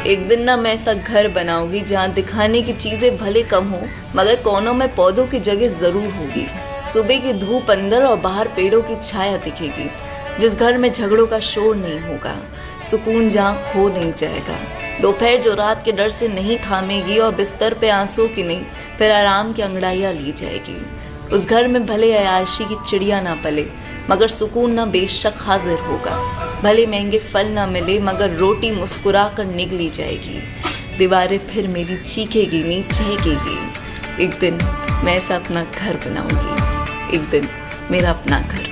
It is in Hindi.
एक दिन ना मैं ऐसा घर बनाऊंगी जहाँ दिखाने की चीजें भले कम हो मगर कोनों में पौधों की जगह जरूर होगी। सुबह की धूप अंदर और बाहर पेड़ों की छाया दिखेगी। जिस घर में झगड़ों का शोर नहीं होगा, सुकून जहाँ खो नहीं जाएगा। दोपहर जो रात के डर से नहीं थामेगी और बिस्तर पे आंसू की नहीं फिर आराम की अंगड़ाइयाँ ली जाएगी। उस घर में भले अयाशी की चिड़िया ना पले मगर सुकून ना बेशक हाजिर होगा। भले महंगे फल ना मिले मगर रोटी मुस्कुरा कर निगली जाएगी। दीवारें फिर मेरी चीखेगी नहीं चहकेगी। एक दिन मैं ऐसा अपना घर बनाऊंगी। एक दिन मेरा अपना घर।